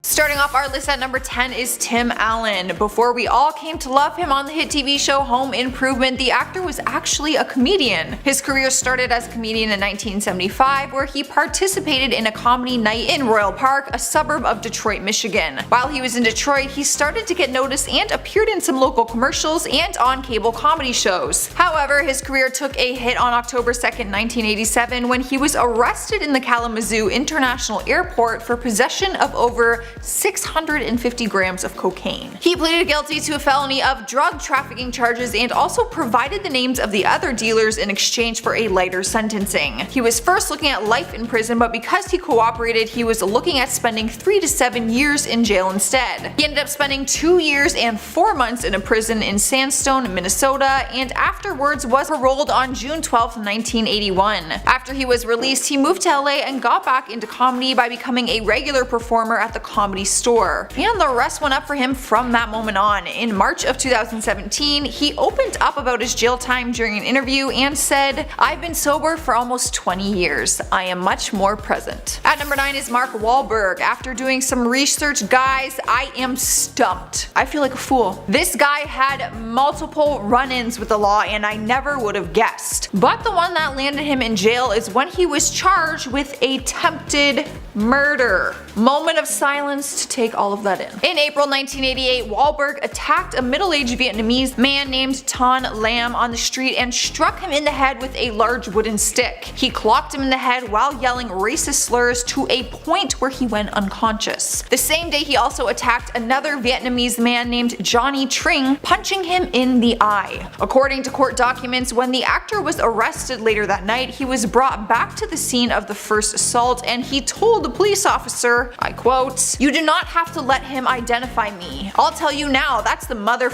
Starting off our list at number 10 is Tim Allen. Before we all came to love him on the hit TV show Home Improvement, the actor was actually a comedian. His career started as a comedian in 1975, where he participated in a comedy night in Royal Park, a suburb of Detroit, Michigan. While he was in Detroit, he started to get noticed and appeared in some local commercials and on cable comedy shows. However, his career took a hit on October 2nd, 1987, when he was arrested in the Kalamazoo International Airport for possession of over 650 grams of cocaine. He pleaded guilty to a felony of drug trafficking charges and also provided the names of the other dealers in exchange for a lighter sentencing. He was first looking at life in prison, but because he cooperated, he was looking at spending 3 to 7 years in jail instead. He ended up spending 2 years and 4 months in a prison in Sandstone, Minnesota, and afterwards was paroled on June 12, 1981. After he was released, he moved to LA and got back into comedy by becoming a regular performer at the Comedy Store. And the rest went up for him from that moment on. In March of 2017, he opened up about his jail time during an interview and said, "I've been sober for almost 20 years. I am much more present." At number 9 is Mark Wahlberg. After doing some research, guys, I am stumped. I feel like a fool. This guy had multiple run-ins with the law and I never would have guessed. But the one that landed him in jail is when he was charged with attempted murder. Moment of silence to take all of that in. In April 1988, Wahlberg attacked a middle-aged Vietnamese man named Ton Lam on the street and struck him in the head with a large wooden stick. He clocked him in the head while yelling racist slurs to a point where he went unconscious. The same day, he also attacked another Vietnamese man named Johnny Tring, punching him in the eye. According to court documents, when the actor was arrested later that night, he was brought back to the scene of the first assault and he told the police officer, I quote, "You do not have to let him identify me. I'll tell you now, that's the mother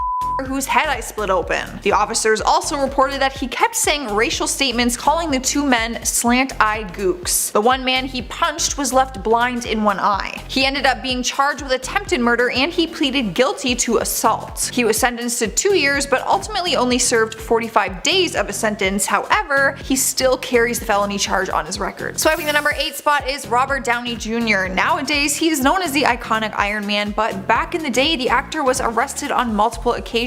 whose head I split open." The officers also reported that he kept saying racial statements, calling the two men slant-eyed gooks. The one man he punched was left blind in one eye. He ended up being charged with attempted murder and he pleaded guilty to assault. He was sentenced to 2 years but ultimately only served 45 days of a sentence. However, he still carries the felony charge on his record. Swiping the number 8 spot is Robert Downey Jr. Nowadays, he's known as the iconic Iron Man, but back in the day, the actor was arrested on multiple occasions.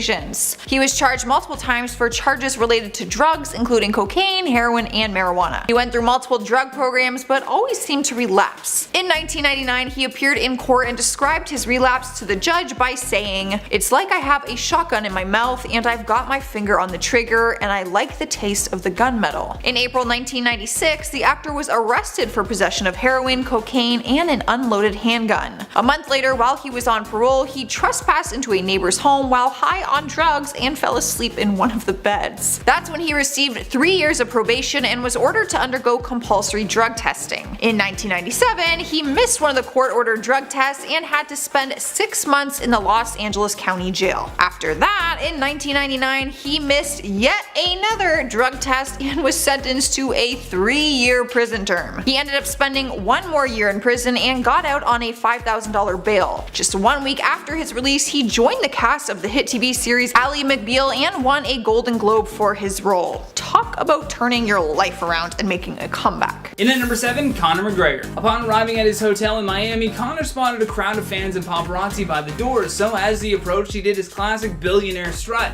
He was charged multiple times for charges related to drugs, including cocaine, heroin, and marijuana. He went through multiple drug programs, but always seemed to relapse. In 1999, he appeared in court and described his relapse to the judge by saying, "It's like I have a shotgun in my mouth and I've got my finger on the trigger and I like the taste of the gunmetal." In April 1996, the actor was arrested for possession of heroin, cocaine, and an unloaded handgun. A month later, while he was on parole, he trespassed into a neighbor's home while high on drugs and fell asleep in one of the beds. That's when he received 3 years of probation and was ordered to undergo compulsory drug testing. In 1997, he missed one of the court-ordered drug tests and had to spend 6 months in the Los Angeles County Jail. After that, in 1999, he missed yet another drug test and was sentenced to a 3-year prison term. He ended up spending 1 more year in prison and got out on a $5,000 bail. Just 1 week after his release, he joined the cast of the hit TV series Ally McBeal and won a Golden Globe for his role. Talk about turning your life around and making a comeback. In at number 7, Conor McGregor. Upon arriving at his hotel in Miami, Conor spotted a crowd of fans and paparazzi by the doors, so as he approached, he did his classic billionaire strut.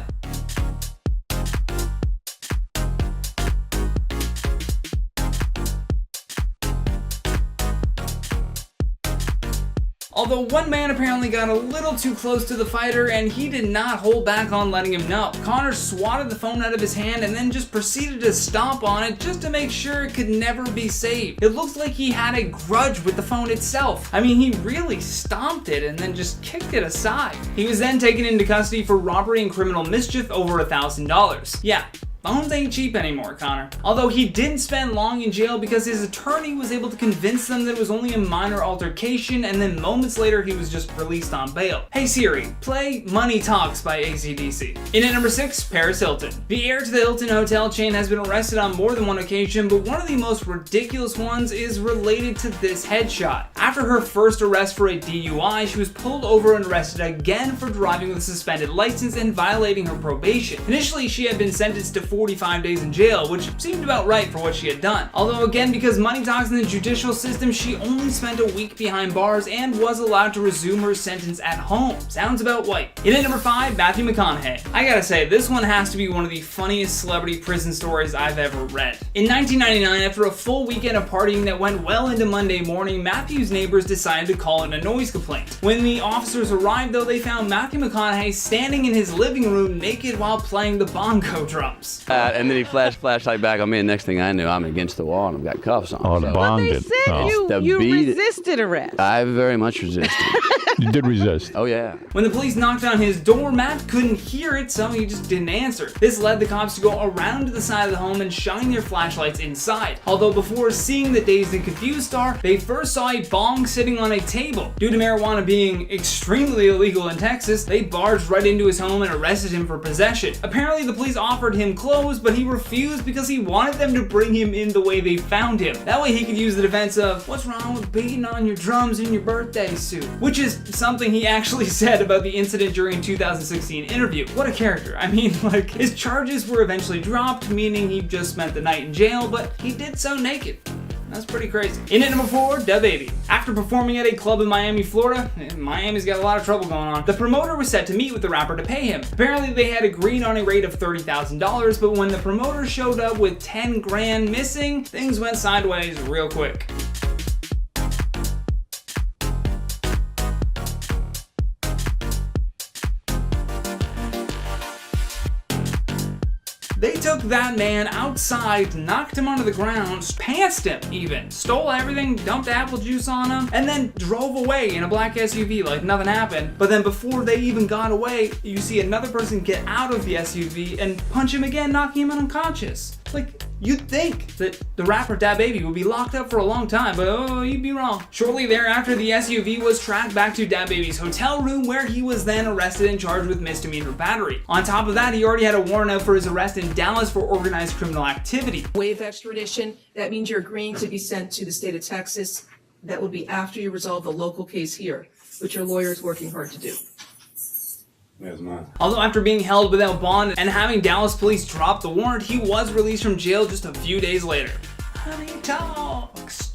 Although one man apparently got a little too close to the fighter and he did not hold back on letting him know. Conor swatted the phone out of his hand and then just proceeded to stomp on it just to make sure it could never be saved. It looks like he had a grudge with the phone itself. I mean, he really stomped it and then just kicked it aside. He was then taken into custody for robbery and criminal mischief over $1,000. Yeah. Phones ain't cheap anymore, Conor. Although he didn't spend long in jail because his attorney was able to convince them that it was only a minor altercation, and then moments later he was just released on bail. Hey Siri, play Money Talks by AC/DC. In at number 6, Paris Hilton. The heir to the Hilton hotel chain has been arrested on more than one occasion, but one of the most ridiculous ones is related to this headshot. After her first arrest for a DUI, she was pulled over and arrested again for driving with a suspended license and violating her probation. Initially, she had been sentenced to 45 days in jail, which seemed about right for what she had done. Although again, because money talks in the judicial system, she only spent a week behind bars and was allowed to resume her sentence at home. Sounds about white. In at number 5, Matthew McConaughey. I gotta say, this one has to be one of the funniest celebrity prison stories I've ever read. In 1999, after a full weekend of partying that went well into Monday morning, Matthew's neighbors decided to call in a noise complaint. When the officers arrived, though, they found Matthew McConaughey standing in his living room naked while playing the bongo drums. And then he flashed flashlight back on me, and next thing I knew, I'm against the wall and I've got cuffs on. Oh, the bong They did. said Oh. you resisted arrest. I very much resisted. You did resist. Oh yeah. When the police knocked on his door, Matt couldn't hear it, so he just didn't answer. This led the cops to go around to the side of the home and shine their flashlights inside. Although before seeing the dazed and confused star, they first saw a bong sitting on a table. Due to marijuana being extremely illegal in Texas, they barged right into his home and arrested him for possession. Apparently, the police offered him clothes, but he refused because he wanted them to bring him in the way they found him. That way he could use the defense of, "What's wrong with beating on your drums in your birthday suit?" Which is something he actually said about the incident during a 2016 interview. What a character. I mean, like, his charges were eventually dropped, meaning he just spent the night in jail, but he did so naked. That's pretty crazy. In at number 4, DaBaby. After performing at a club in Miami, Florida, Miami's got a lot of trouble going on, the promoter was set to meet with the rapper to pay him. Apparently they had agreed on a rate of $30,000, but when the promoter showed up with 10 grand missing, things went sideways real quick. They took that man outside, knocked him onto the ground, pantsed him even, stole everything, dumped apple juice on him, and then drove away in a black SUV like nothing happened. But then before they even got away, you see another person get out of the SUV and punch him again, knocking him unconscious. Like, you'd think that the rapper DaBaby would be locked up for a long time, but oh, you'd be wrong. Shortly thereafter, the SUV was tracked back to DaBaby's hotel room, where he was then arrested and charged with misdemeanor battery. On top of that, he already had a warrant out for his arrest in Dallas for organized criminal activity. Waive extradition, that means you're agreeing to be sent to the state of Texas. That would be after you resolve the local case here, which your lawyer is working hard to do. Although after being held without bond and having Dallas police drop the warrant, he was released from jail just a few days later. Honey Talks.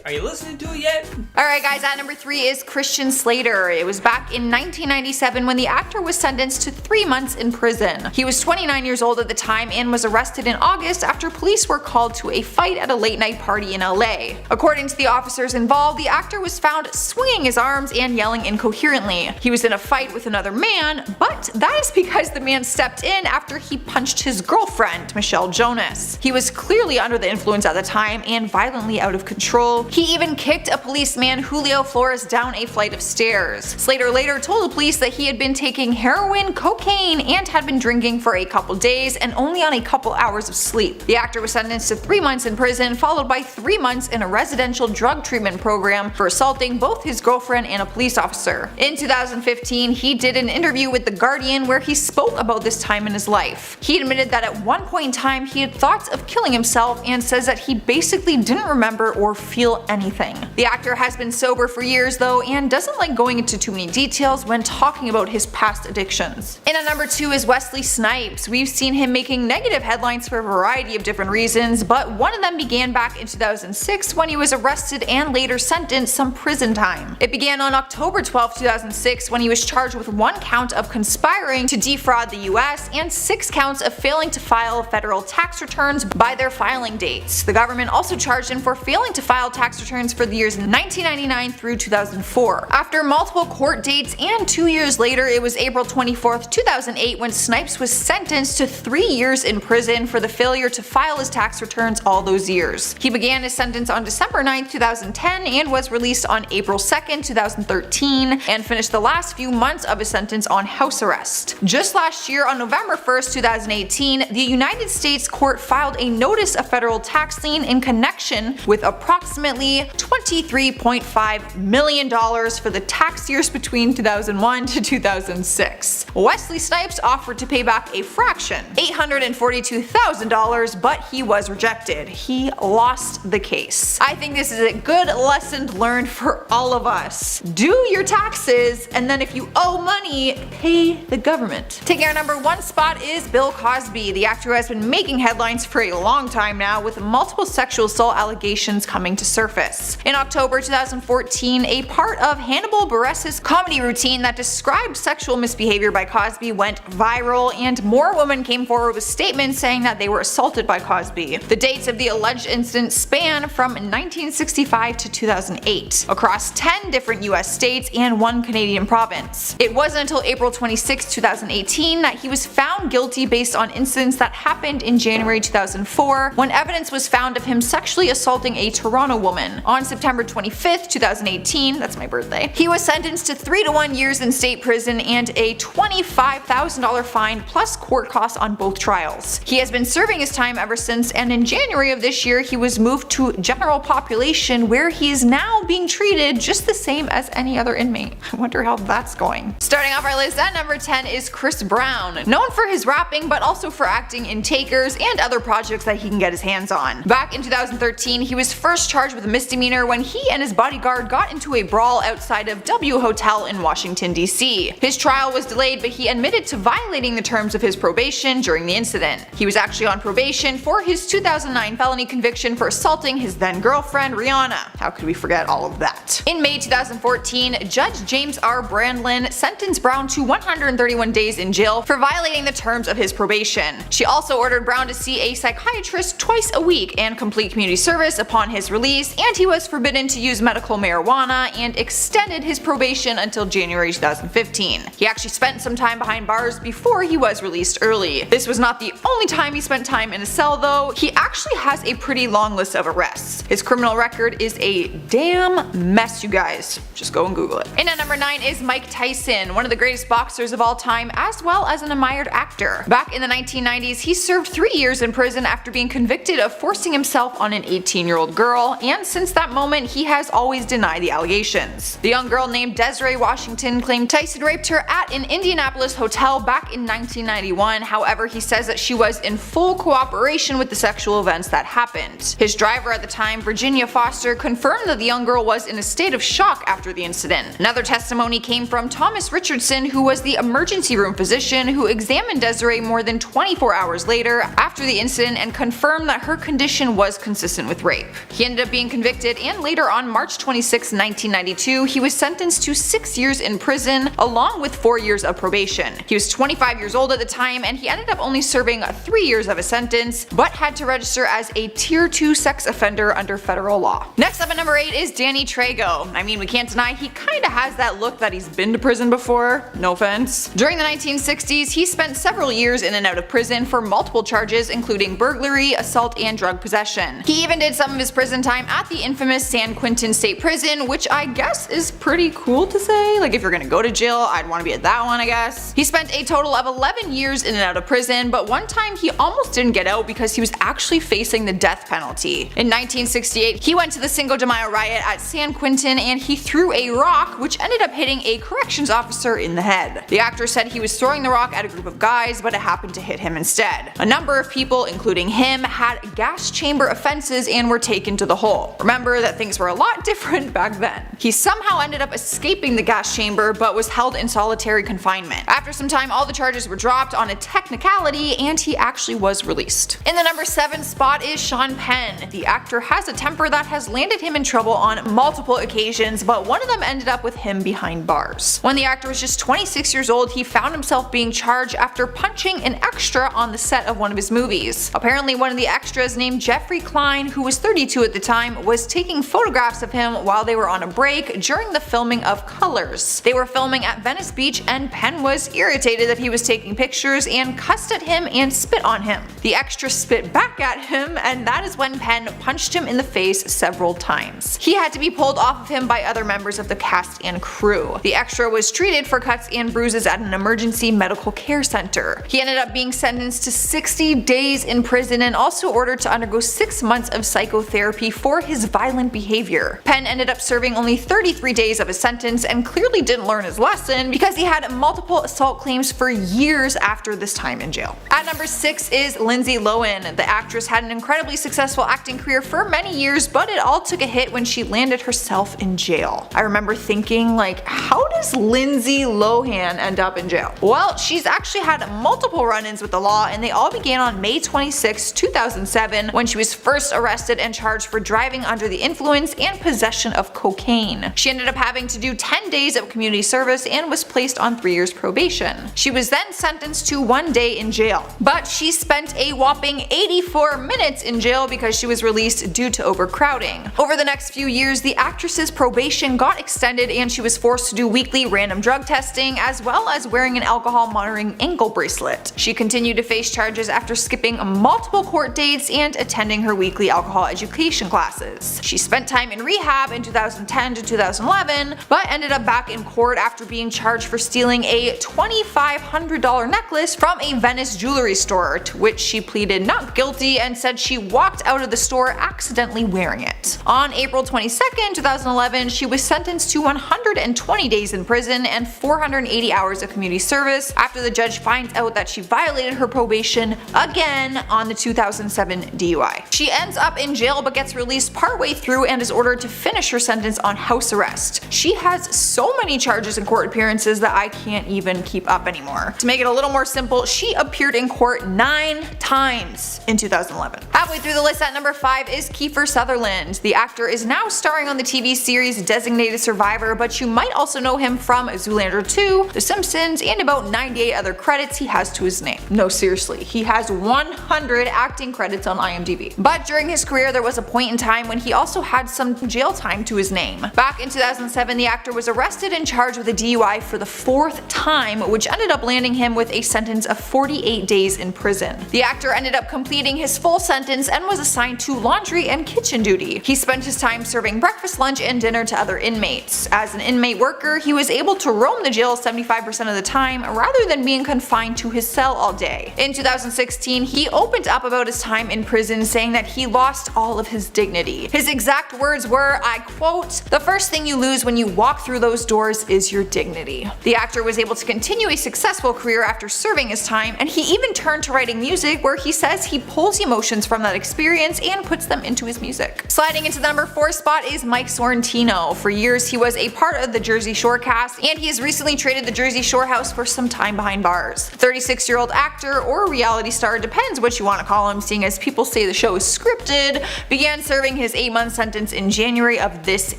Are you listening to it yet? Alright guys, at number 3 is Christian Slater. It was back in 1997 when the actor was sentenced to 3 months in prison. He was 29 years old at the time and was arrested in August after police were called to a fight at a late night party in LA. According to the officers involved, the actor was found swinging his arms and yelling incoherently. He was in a fight with another man, but that is because the man stepped in after he punched his girlfriend, Michelle Jonas. He was clearly under the influence at the time and violently out of control. He even kicked a policeman, Julio Flores, down a flight of stairs. Slater later told the police that he had been taking heroin, cocaine, and had been drinking for a couple days and only on a couple hours of sleep. The actor was sentenced to 3 months in prison, followed by 3 months in a residential drug treatment program for assaulting both his girlfriend and a police officer. In 2015, he did an interview with The Guardian where he spoke about this time in his life. He admitted that at one point in time he had thoughts of killing himself and says that he basically didn't remember or feel anything. The actor has been sober for years though and doesn't like going into too many details when talking about his past addictions. In at number 2 is Wesley Snipes. We've seen him making negative headlines for a variety of different reasons, but one of them began back in 2006 when he was arrested and later sentenced some prison time. It began on October 12, 2006 when he was charged with 1 count of conspiring to defraud the US and 6 counts of failing to file federal tax returns by their filing dates. The government also charged him for failing to file tax returns for the years 1999 through 2004. After multiple court dates and 2 years later, it was April 24, 2008 when Snipes was sentenced to 3 years in prison for the failure to file his tax returns all those years. He began his sentence on December 9, 2010 and was released on April 2, 2013 and finished the last few months of his sentence on house arrest. Just last year on November 1, 2018, the United States court filed a notice of federal tax lien in connection with approximately nearly $23.5 million for the tax years between 2001 to 2006. Wesley Snipes offered to pay back a fraction, $842,000, but he was rejected. He lost the case. I think this is a good lesson learned for all of us. Do your taxes, and then if you owe money, pay the government. Taking our number 1 spot is Bill Cosby, the actor who has been making headlines for a long time now with multiple sexual assault allegations coming to surface. In October 2014, a part of Hannibal Buress's comedy routine that described sexual misbehavior by Cosby went viral, and more women came forward with statements saying that they were assaulted by Cosby. The dates of the alleged incident span from 1965 to 2008, across 10 different US states and 1 Canadian province. It wasn't until April 26, 2018 that he was found guilty based on incidents that happened in January 2004, when evidence was found of him sexually assaulting a Toronto woman. On September 25, 2018, that's my birthday, he was sentenced to 3 to 1 years in state prison and a $25,000 fine plus court costs on both trials. He has been serving his time ever since, and in January of this year he was moved to general population, where he is now being treated just the same as any other inmate. I wonder how that's going. Starting off our list at number 10 is Chris Brown, known for his rapping but also for acting in Takers and other projects that he can get his hands on. Back in 2013, he was first charged with a misdemeanor when he and his bodyguard got into a brawl outside of W Hotel in Washington, D.C. His trial was delayed, but he admitted to violating the terms of his probation during the incident. He was actually on probation for his 2009 felony conviction for assaulting his then girlfriend Rihanna. How could we forget all of that? In May 2014, Judge James R. Brandlin sentenced Brown to 131 days in jail for violating the terms of his probation. She also ordered Brown to see a psychiatrist twice a week and complete community service upon his release, and he was forbidden to use medical marijuana and extended his probation until January 2015. He actually spent some time behind bars before he was released early. This was not the only time he spent time in a cell though. He actually has a pretty long list of arrests. His criminal record is a damn mess, you guys. Just go and Google it. And at number 9 is Mike Tyson, one of the greatest boxers of all time as well as an admired actor. Back in the 1990s, he served 3 years in prison after being convicted of forcing himself on an 18-year-old girl, and since that moment he has always denied the allegations. The young girl named Desiree Washington claimed Tyson raped her at an Indianapolis hotel back in 1991. However, he says that she was in full cooperation with the sexual events that happened. His driver at the time, Virginia Foster, confirmed that the young girl was in a state of shock after the incident. Another testimony came from Thomas Richardson, who was the emergency room physician who examined Desiree more than 24 hours later after the incident and confirmed that her condition was consistent with rape. He ended up being convicted, and later on March 26, 1992, he was sentenced to 6 years in prison along with 4 years of probation. He was 25 years old at the time, and he ended up only serving 3 years of a sentence, but had to register as a Tier 2 sex offender under federal law. Next up at number 8 is Danny Trejo. I mean, we can't deny he kinda has that look that he's been to prison before, no offense. During the 1960s, he spent several years in and out of prison for multiple charges including burglary, assault, and drug possession. He even did some of his prison time at the infamous San Quentin State Prison, which I guess is pretty cool to say. Like, if you're gonna go to jail, I'd want to be at that one, I guess. He spent a total of 11 years in and out of prison, but one time he almost didn't get out because he was actually facing the death penalty. In 1968, he went to the Cinco de Mayo riot at San Quentin and he threw a rock which ended up hitting a corrections officer in the head. The actor said he was throwing the rock at a group of guys, but it happened to hit him instead. A number of people, including him, had gas chamber offenses and were taken to the hole. Remember that things were a lot different back then. He somehow ended up escaping the gas chamber but was held in solitary confinement. After some time, all the charges were dropped on a technicality and he actually was released. In the number 7 spot is Sean Penn. The actor has a temper that has landed him in trouble on multiple occasions, but one of them ended up with him behind bars. When the actor was just 26 years old, he found himself being charged after punching an extra on the set of one of his movies. Apparently, one of the extras, named Jeffrey Klein, who was 32 at the time, was taking photographs of him while they were on a break during the filming of Colors. They were filming at Venice Beach and Penn was irritated that he was taking pictures and cussed at him and spit on him. The extra spit back at him, and that is when Penn punched him in the face several times. He had to be pulled off of him by other members of the cast and crew. The extra was treated for cuts and bruises at an emergency medical care center. He ended up being sentenced to 60 days in prison and also ordered to undergo 6 months of psychotherapy for his violent behavior. Penn ended up serving only 33 days of his sentence and clearly didn't learn his lesson because he had multiple assault claims for years after this time in jail. At number 6 is Lindsay Lohan. The actress had an incredibly successful acting career for many years, but it all took a hit when she landed herself in jail. I remember thinking, like, how does Lindsay Lohan end up in jail? Well, she's actually had multiple run-ins with the law, and they all began on May 26, 2007, when she was first arrested and charged for driving under the influence and possession of cocaine. She ended up having to do 10 days of community service and was placed on 3 years probation. She was then sentenced to 1 day in jail, but she spent a whopping 84 minutes in jail because she was released due to overcrowding. Over the next few years, the actress's probation got extended and she was forced to do weekly random drug testing as well as wearing an alcohol monitoring ankle bracelet. She continued to face charges after skipping multiple court dates and attending her weekly alcohol education classes. She spent time in rehab in 2010 to 2011, but ended up back in court after being charged for stealing a $2,500 necklace from a Venice jewelry store, to which she pleaded not guilty and said she walked out of the store accidentally wearing it. On April 22, 2011, she was sentenced to 120 days in prison and 480 hours of community service after the judge finds out that she violated her probation again on the 2007 DUI. She ends up in jail but gets released partway through and is ordered to finish her sentence on house arrest. She has so many charges and court appearances that I can't even keep up anymore. To make it a little more simple, she appeared in court 9 times in 2011. Halfway through the list at number 5 is Kiefer Sutherland. The actor is now starring on the TV series Designated Survivor, but you might also know him from Zoolander 2, The Simpsons, and about 98 other credits he has to his name. No, seriously, he has 100 acting credits on IMDb. But during his career, there was a point in time when he also had some jail time to his name. Back in 2007, the actor was arrested and charged with a DUI for the 4th time, which ended up landing him with a sentence of 48 days in prison. The actor ended up completing his full sentence and was assigned to laundry and kitchen duty. He spent his time serving breakfast, lunch, and dinner to other inmates. As an inmate worker, he was able to roam the jail 75% of the time rather than being confined to his cell all day. In 2016, he opened up about his time in prison, saying that he lost all of his dignity. His exact words were, I quote, "The first thing you lose when you walk through those doors is your dignity." The actor was able to continue a successful career after serving his time, and he even turned to writing music, where he says he pulls emotions from that experience and puts them into his music. Sliding into the number 4 spot is Mike Sorrentino. For years, he was a part of the Jersey Shore cast, and he has recently traded the Jersey Shore house for some time behind bars. 36-year-old actor or reality star, depends what you want to call him, seeing as people say the show is scripted, began serving his 8-month sentence in January of this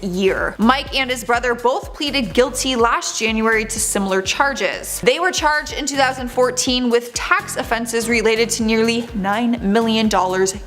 year. Mike and his brother both pleaded guilty last January to similar charges. They were charged in 2014 with tax offenses related to nearly $9 million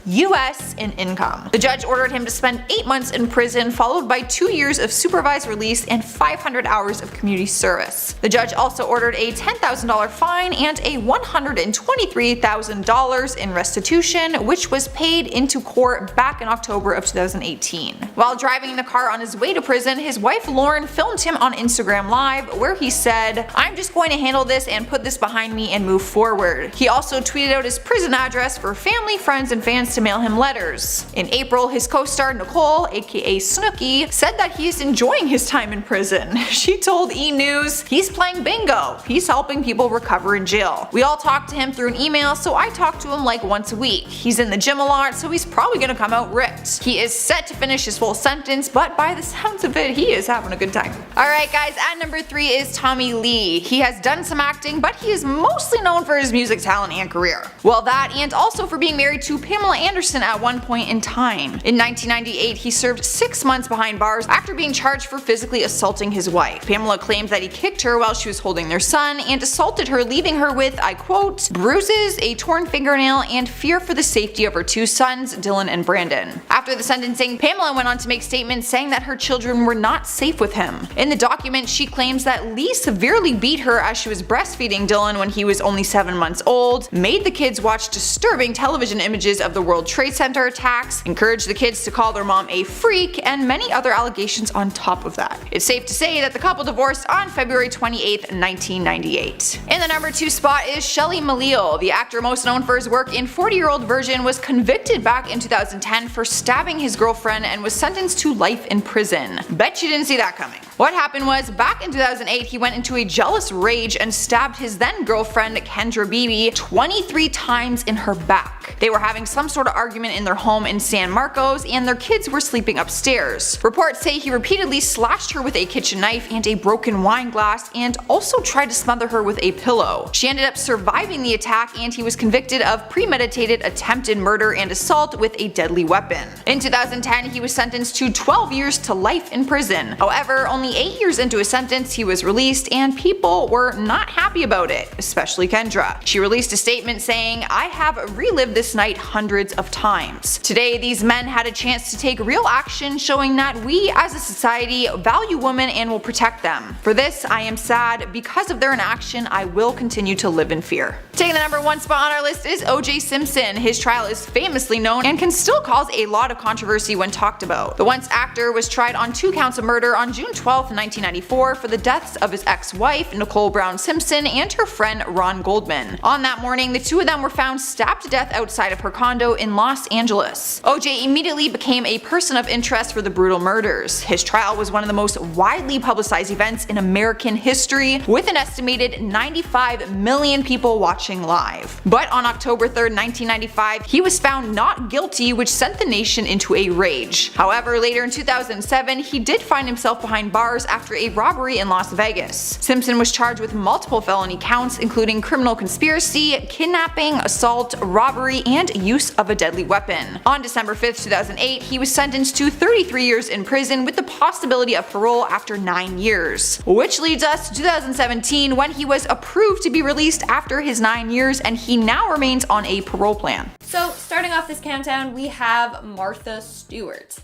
US in income. The judge ordered him to spend 8 months in prison, followed by 2 years of supervised release and 500 hours of community service. The judge also ordered a $10,000 fine and a $123,000 in restitution, which was paid into court back in October of 2018. While driving the car on his way to prison, his wife Lauren filmed him on Instagram Live, where he said, "I'm just going to handle this and put this behind me and move forward." He also tweeted out his prison address for family, friends, and fans to mail him letters. In April, his co-star Nicole, aka Snooki, said that he is enjoying his time in prison. She told E! News, "He's playing bingo. He's helping people recover in jail. We all talk to him through an email, so I talk to him like once a week. He's in the gym a lot, so he's probably gonna come out ripped. He is set to finish his full sentence, but by the sounds of it, he is having a good time." Alright guys, at number 3 is Tommy Lee. He has done some acting, but he is mostly known for his music talent and career. Well, that and also for being married to Pamela Anderson at one point in time. In 1998, he served 6 months behind bars after being charged for physically assaulting his wife. Pamela claimed that he kicked her while she was holding their son and assaulted her, leaving her with, I quote, "bruises, a torn fingernail, and fear for the safety of her 2 sons, Dylan and Brandon." After the sentencing, Pamela went on to make statements saying that her children were not safe with him. In the document, she claims that Lee severely beat her as she was breastfeeding Dylan when he was only 7 months old, made the kids watch disturbing television images of the World Trade Center attacks, encouraged the kids to call their mom a freak, and many other allegations on top of that. It's safe to say that the couple divorced on February 28, 1998. In the number 2 spot is Shelley Malil. The actor most known for his work in 40-Year-Old Virgin was convicted back in 2010 for stabbing stabbing his girlfriend and was sentenced to life in prison. Bet you didn't see that coming. What happened was, back in 2008, he went into a jealous rage and stabbed his then girlfriend DaBaby 23 times in her back. They were having some sort of argument in their home in San Marcos, and their kids were sleeping upstairs. Reports say he repeatedly slashed her with a kitchen knife and a broken wine glass, and also tried to smother her with a pillow. She ended up surviving the attack, and he was convicted of premeditated attempted murder and assault with a deadly weapon. In 2010, he was sentenced to 12 years to life in prison. However, only 8 years into his sentence, he was released, and people were not happy about it, especially Kendra. She released a statement saying, "I have relived this night hundreds of times. Today, these men had a chance to take real action, showing that we as a society value women and will protect them. For this, I am sad. Because of their inaction, I will continue to live in fear." Taking the number 1 spot on our list is O.J. Simpson. His trial is famously known and can still cause a lot of controversy when talked about. The once actor was tried on 2 counts of murder on June 12, 1994 for the deaths of his ex-wife, Nicole Brown Simpson, and her friend Ron Goldman. On that morning, the 2 of them were found stabbed to death outside of her condo in Los Angeles. O.J. immediately became a person of interest for the brutal murders. His trial was one of the most widely publicized events in American history, with an estimated 95 million people watching live. But on October 3, 1995, he was found not guilty, which sent the nation into a rage. However, later in 2007, he did find himself behind bars after a robbery in Las Vegas. Simpson was charged with multiple felony counts, including criminal conspiracy, kidnapping, assault, robbery, and use of a deadly weapon. On December 5, 2008, he was sentenced to 33 years in prison with the possibility of parole after 9 years. Which leads us to 2017, when he was approved to be released after his 9 years, and he now remains on a parole plan. So starting off this countdown, we have Martha Stewart.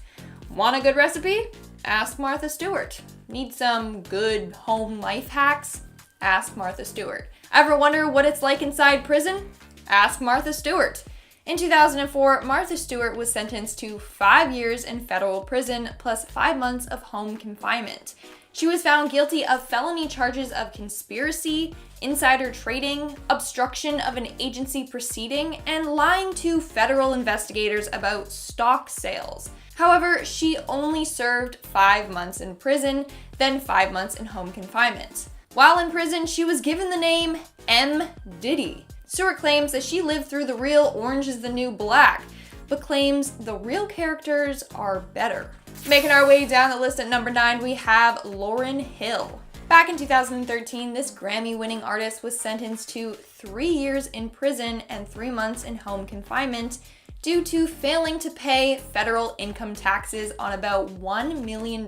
Want a good recipe? Ask Martha Stewart. Need some good home life hacks? Ask Martha Stewart. Ever wonder what it's like inside prison? Ask Martha Stewart. In 2004, Martha Stewart was sentenced to 5 years in federal prison plus 5 months of home confinement. She was found guilty of felony charges of conspiracy, insider trading, obstruction of an agency proceeding, and lying to federal investigators about stock sales. However, she only served 5 months in prison, then 5 months in home confinement. While in prison, she was given the name M. Diddy. Stewart claims that she lived through the real Orange is the New Black, but claims the real characters are better. Making our way down the list at number 9, we have Lauryn Hill. Back in 2013, this Grammy-winning artist was sentenced to 3 years in prison and 3 months in home confinement due to failing to pay federal income taxes on about $1 million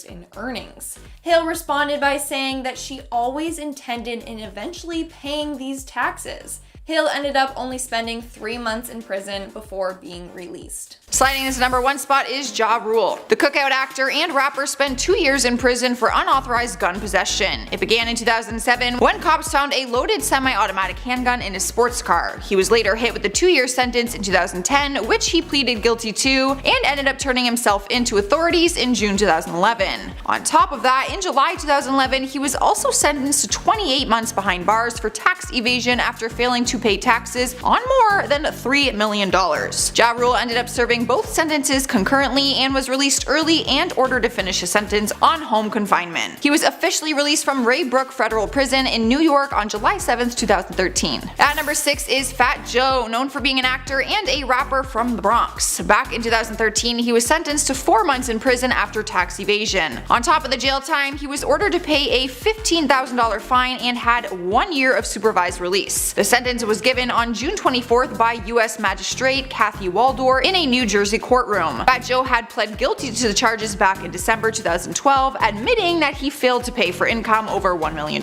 in earnings. Hill responded by saying that she always intended in eventually paying these taxes. Hill ended up only spending 3 months in prison before being released. Sliding into number 1 spot is Ja Rule. The Cookout actor and rapper spent 2 years in prison for unauthorized gun possession. It began in 2007 when cops found a loaded semi-automatic handgun in his sports car. He was later hit with a 2-year sentence in 2010, which he pleaded guilty to, and ended up turning himself into authorities in June 2011. On top of that, in July 2011, he was also sentenced to 28 months behind bars for tax evasion after failing to pay taxes on more than $3 million. Ja Rule ended up serving both sentences concurrently and was released early and ordered to finish his sentence on home confinement. He was officially released from Ray Brook Federal Prison in New York on July 7, 2013. At number 6 is Fat Joe, known for being an actor and a rapper from the Bronx. Back in 2013, he was sentenced to 4 months in prison after tax evasion. On top of the jail time, he was ordered to pay a $15,000 fine and had 1 year of supervised release. The sentence was given on June 24th by U.S. Magistrate Kathy Waldor in a New Jersey courtroom. Fat Joe had pled guilty to the charges back in December 2012, admitting that he failed to pay for income over $1 million.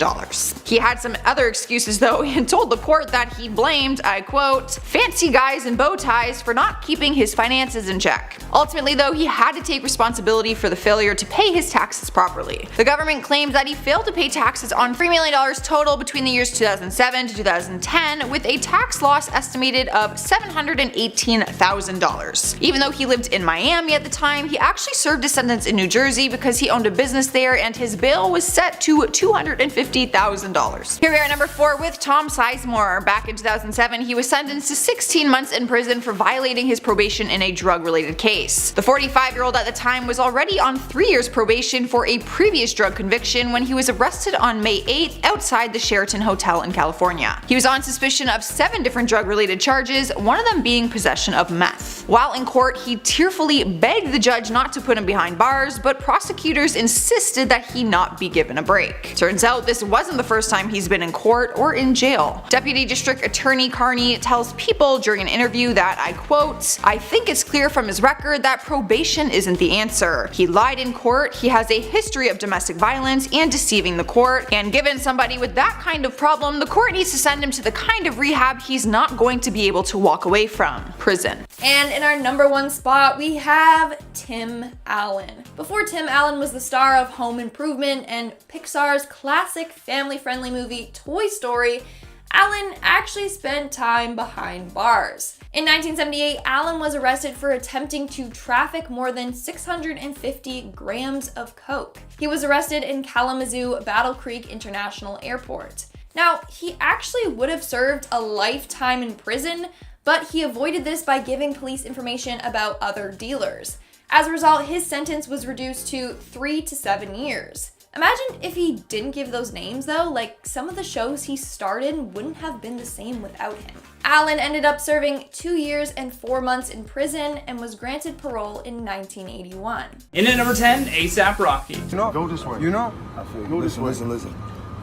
He had some other excuses though, and told the court that he blamed, I quote, fancy guys in bow ties for not keeping his finances in check. Ultimately though, he had to take responsibility for the failure to pay his taxes properly. The government claims that he failed to pay taxes on $3 million total between the years 2007 to 2010, with a tax loss estimated of $718,000. Even though he lived in Miami at the time, he actually served his sentence in New Jersey because he owned a business there and his bail was set to $250,000. Here we are at number 4 with Tom Sizemore. Back in 2007, he was sentenced to 16 months in prison for violating his probation in a drug-related case. The 45-year-old at the time was already on 3 years probation for a previous drug conviction when he was arrested on May 8th outside the Sheraton Hotel in California. He was on suspicion of 7 different drug-related charges, one of them being possession of meth. While in court, he tearfully begged the judge not to put him behind bars, but prosecutors insisted that he not be given a break. Turns out this wasn't the first time he's been in court or in jail. Deputy District Attorney Carney tells People during an interview that, I quote, "I think it's clear from his record that probation isn't the answer. He lied in court, he has a history of domestic violence and deceiving the court, and given somebody with that kind of problem, the court needs to send him to the kind of rehab he's not going to be able to walk away from, prison." And in our number 1 spot, we have Tim Allen. Before Tim Allen was the star of Home Improvement and Pixar's classic family-friendly movie Toy Story, Allen actually spent time behind bars. In 1978, Allen was arrested for attempting to traffic more than 650 grams of coke. He was arrested in Kalamazoo Battle Creek International Airport. Now, he actually would have served a lifetime in prison, but he avoided this by giving police information about other dealers. As a result, his sentence was reduced to 3 to 7 years. Imagine if he didn't give those names though, like some of the shows he starred in wouldn't have been the same without him. Allen ended up serving 2 years and 4 months in prison and was granted parole in 1981. In at number 10, A$AP Rocky. You know, go this way. You know? I feel you. Listen.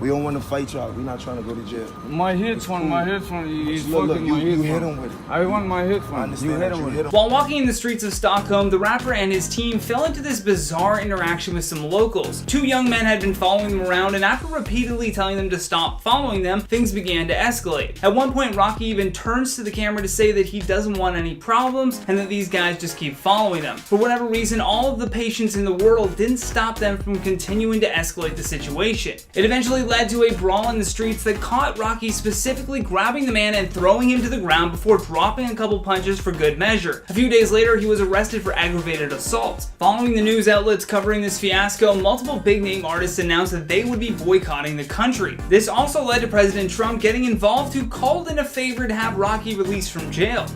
We don't want to fight y'all. We're not trying to go to jail. My headphone, he's Look, fucking you my headphone. hit him with it. I want my I headphone. You understand hit that him you with hit it. him. While walking in the streets of Stockholm, the rapper and his team fell into this bizarre interaction with some locals. 2 young men had been following them around, and after repeatedly telling them to stop following them, things began to escalate. At one point, Rocky even turns to the camera to say that he doesn't want any problems and that these guys just keep following them. For whatever reason, all of the patience in the world didn't stop them from continuing to escalate the situation. It eventually led to a brawl in the streets that caught Rocky specifically grabbing the man and throwing him to the ground before dropping a couple punches for good measure. A few days later, he was arrested for aggravated assault. Following the news outlets covering this fiasco, multiple big-name artists announced that they would be boycotting the country. This also led to President Trump getting involved, who called in a favor to have Rocky released from jail.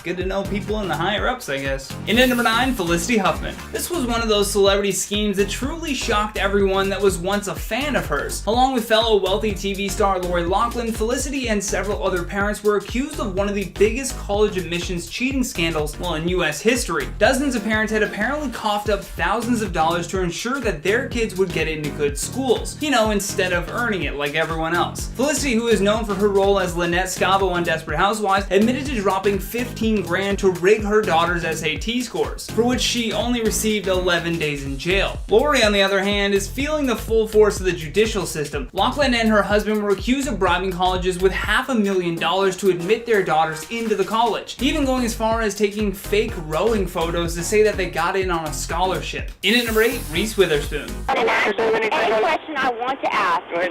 Good to know people in the higher ups, I guess. In at number 9, Felicity Huffman. This was one of those celebrity schemes that truly shocked everyone that was once a fan of hers. Along with fellow wealthy TV star Lori Loughlin, Felicity and several other parents were accused of one of the biggest college admissions cheating scandals, in US history. Dozens of parents had apparently coughed up thousands of dollars to ensure that their kids would get into good schools, instead of earning it like everyone else. Felicity, who is known for her role as Lynette Scavo on Desperate Housewives, admitted to dropping $15,000 to rig her daughter's SAT scores, for which she only received 11 days in jail. Lori, on the other hand, is feeling the full force of the judicial system. Loughlin and her husband were accused of bribing colleges with $500,000 to admit their daughters into the college, even going as far as taking fake rowing photos to say that they got in on a scholarship. In at number 8, Reese Witherspoon. Any question I want to ask. Go ahead.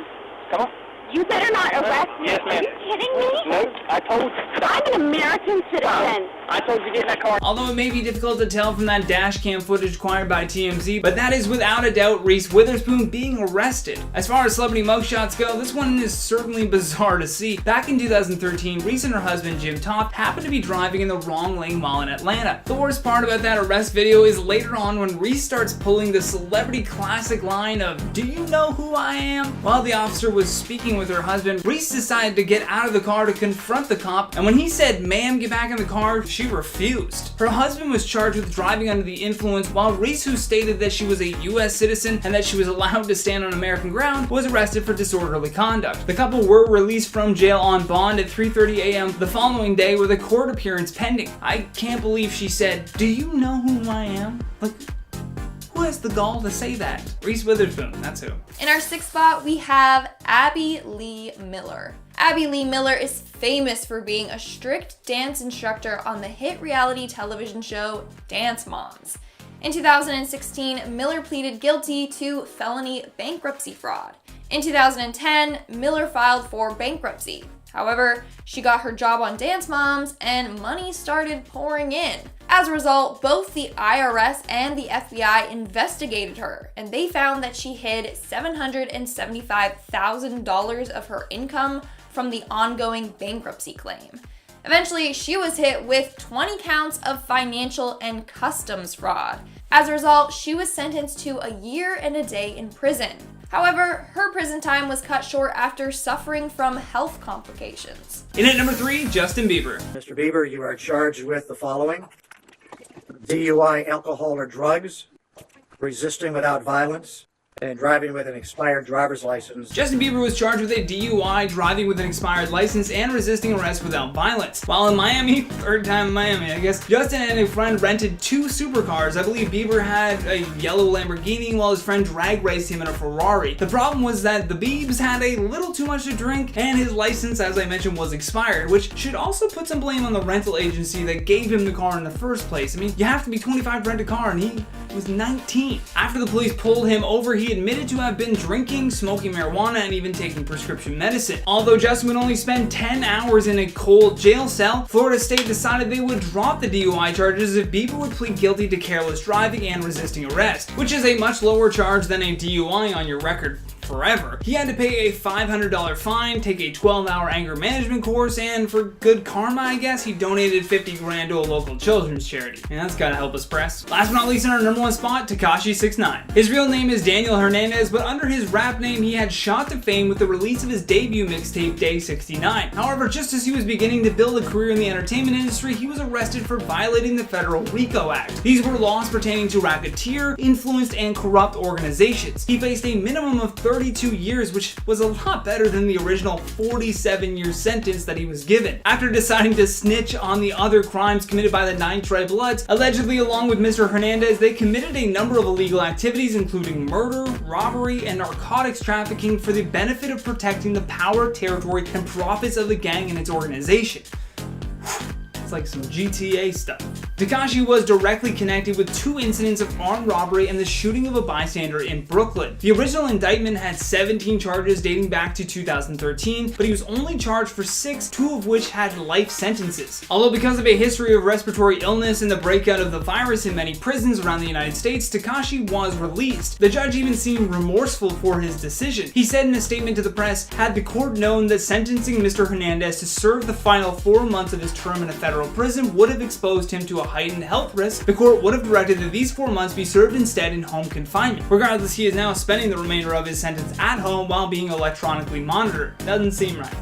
Come on. You better not arrest me. Yes, ma'am. Are you kidding me? No, I told you. I'm an American citizen. I told you to get in that car. Although it may be difficult to tell from that dash cam footage acquired by TMZ, but that is without a doubt Reese Witherspoon being arrested. As far as celebrity mugshots go, this one is certainly bizarre to see. Back in 2013, Reese and her husband Jim Toft happened to be driving in the wrong lane while in Atlanta. The worst part about that arrest video is later on when Reese starts pulling the celebrity classic line of, "Do you know who I am?" While the officer was speaking with her husband, Reese decided to get out of the car to confront the cop, and when he said, "Ma'am, get back in the car," she refused. Her husband was charged with driving under the influence, while Reese, who stated that she was a US citizen and that she was allowed to stand on American ground, was arrested for disorderly conduct. The couple were released from jail on bond at 3:30 a.m. the following day with a court appearance pending. I can't believe she said, "Do you know who I am?" Who has the gall to say that? Reese Witherspoon, that's who. In our 6th spot, we have Abby Lee Miller. Abby Lee Miller is famous for being a strict dance instructor on the hit reality television show Dance Moms. In 2016, Miller pleaded guilty to felony bankruptcy fraud. In 2010, Miller filed for bankruptcy. However, she got her job on Dance Moms and money started pouring in. As a result, both the IRS and the FBI investigated her, and they found that she hid $775,000 of her income from the ongoing bankruptcy claim. Eventually, she was hit with 20 counts of financial and customs fraud. As a result, she was sentenced to a year and a day in prison. However, her prison time was cut short after suffering from health complications. In at number 3, Justin Bieber. Mr. Bieber, you are charged with the following: DUI, alcohol or drugs, resisting without violence, and driving with an expired driver's license. Justin Bieber was charged with a DUI, driving with an expired license, and resisting arrest without violence. While in Miami, third time in Miami, I guess, Justin and a friend rented 2 supercars. I believe Bieber had a yellow Lamborghini while his friend drag raced him in a Ferrari. The problem was that the Biebs had a little too much to drink, and his license, as I mentioned, was expired, which should also put some blame on the rental agency that gave him the car in the first place. I mean, you have to be 25 to rent a car, and he was 19. After the police pulled him over, he admitted to have been drinking, smoking marijuana, and even taking prescription medicine. Although Justin would only spend 10 hours in a cold jail cell, Florida State decided they would drop the DUI charges if Bieber would plead guilty to careless driving and resisting arrest, which is a much lower charge than a DUI on your record forever. He had to pay a $500 fine, take a 12-hour anger management course, and for good karma, I guess, he donated 50 grand to a local children's charity. And that's gotta help us press. Last but not least, in our number 1 spot, Tekashi 6ix9ine. His real name is Daniel Hernandez, but under his rap name, he had shot to fame with the release of his debut mixtape, Day 69. However, just as he was beginning to build a career in the entertainment industry, he was arrested for violating the federal RICO Act. These were laws pertaining to racketeer, influenced, and corrupt organizations. He faced a minimum of 32 years, which was a lot better than the original 47-year sentence that he was given. After deciding to snitch on the other crimes committed by the 9 Tribe Bloods, allegedly along with Mr. Hernandez, they committed a number of illegal activities, including murder, robbery, and narcotics trafficking for the benefit of protecting the power, territory, and profits of the gang and its organization. It's like some GTA stuff. Tekashi was directly connected with 2 incidents of armed robbery and the shooting of a bystander in Brooklyn. The original indictment had 17 charges dating back to 2013, but he was only charged for 6, 2 of which had life sentences. Although because of a history of respiratory illness and the breakout of the virus in many prisons around the United States, Tekashi was released. The judge even seemed remorseful for his decision. He said in a statement to the press, "Had the court known that sentencing Mr. Hernandez to serve the final 4 months of his term in a federal prison would have exposed him to a heightened health risk, the court would have directed that these 4 months be served instead in home confinement." Regardless, he is now spending the remainder of his sentence at home while being electronically monitored. Doesn't seem right.